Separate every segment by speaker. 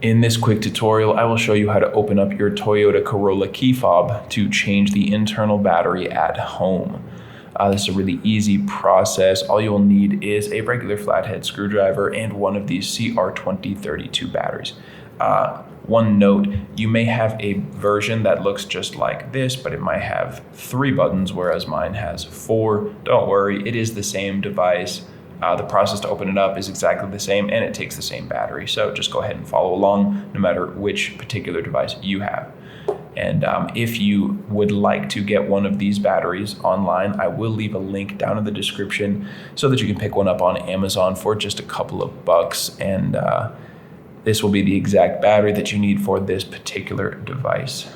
Speaker 1: In this quick tutorial, I will show you how to open up your Toyota Corolla key fob to change the internal battery at home. This is a really easy process. All you will need is a regular flathead screwdriver and one of these CR2032 batteries. One note, you may have a version that looks just like this, but it might have 3 buttons, whereas mine has 4. Don't worry, it is the same device. The process to open it up is exactly the same, and it takes the same battery. So just go ahead and follow along no matter which particular device you have. And if you would like to get one of these batteries online, I will leave a link down in the description so that you can pick one up on Amazon for just a couple of bucks. And this will be the exact battery that you need for this particular device.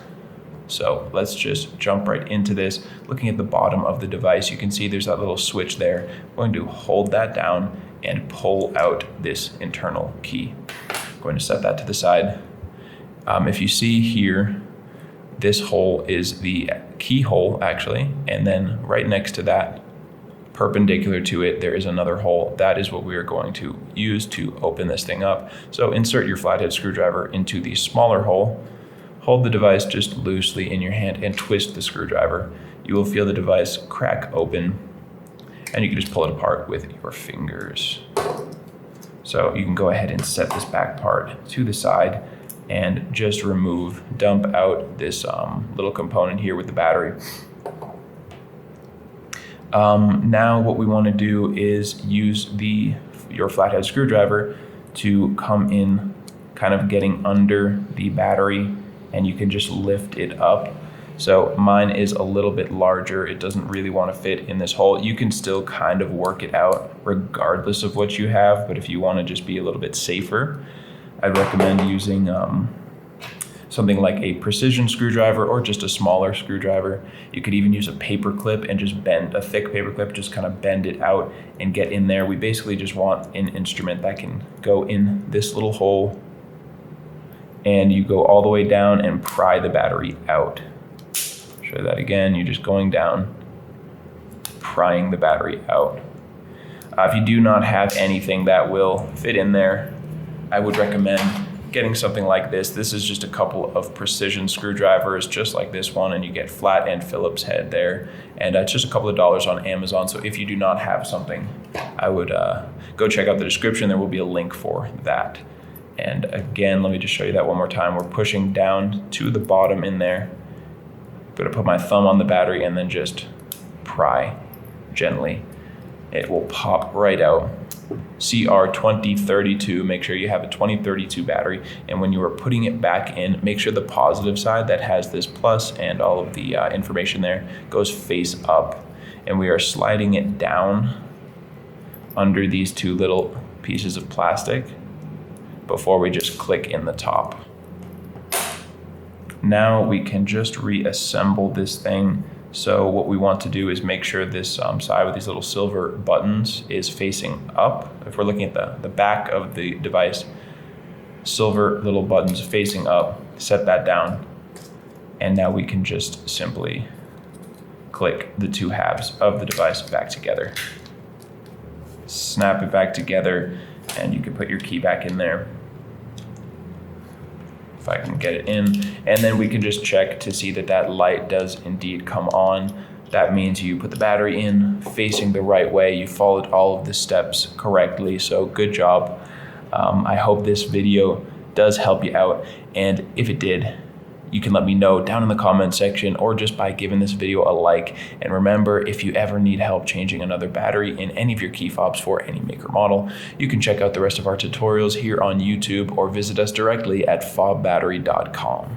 Speaker 1: So let's just jump right into this. Looking at the bottom of the device, you can see there's that little switch there. I'm going to hold that down and pull out this internal key. I'm going to set that to the side. If you see here, this hole is the key hole actually, and then right next to that, perpendicular to it, there is another hole. That is what we are going to use to open this thing up. So insert your flathead screwdriver into the smaller hole. Hold the device just loosely in your hand and twist the screwdriver. You will feel the device crack open, and you can just pull it apart with your fingers. So you can go ahead and set this back part to the side and just dump out this little component here with the battery. Now what we want to do is use your flathead screwdriver to come in, kind of getting under the battery, and you can just lift it up. So mine is a little bit larger. It doesn't really want to fit in this hole. You can still kind of work it out regardless of what you have, but if you want to just be a little bit safer, I'd recommend using something like a precision screwdriver or just a smaller screwdriver. You could even use a paper clip and just bend a thick paper clip, just kind of bend it out and get in there. We basically just want an instrument that can go in this little hole, and you go all the way down and pry the battery out. Show that again, you're just going down, prying the battery out. If you do not have anything that will fit in there, I would recommend getting something like this. This is just a couple of precision screwdrivers, just like this one, and you get flat and Phillips head there. And it's just a couple of dollars on Amazon. So if you do not have something, I would go check out the description. There will be a link for that. And again, let me just show you that one more time. We're pushing down to the bottom in there. I'm gonna put my thumb on the battery and then just pry gently. It will pop right out. CR2032, make sure you have a 2032 battery. And when you are putting it back in, make sure the positive side that has this plus and all of the information there goes face up. And we are sliding it down under these 2 little pieces of plastic before we just click in the top. Now we can just reassemble this thing. So what we want to do is make sure this side with these little silver buttons is facing up. If we're looking at the back of the device, silver little buttons facing up, set that down. And now we can just simply click the 2 halves of the device back together. Snap it back together, and you can put your key back in there. If I can get it in, and then we can just check to see that light does indeed come on. That means you put the battery in facing the right way. You followed all of the steps correctly, so good job. I hope this video does help you out, and if it did, you can let me know down in the comment section or just by giving this video a like. And remember, if you ever need help changing another battery in any of your key fobs for any maker model, you can check out the rest of our tutorials here on YouTube or visit us directly at fobbattery.com.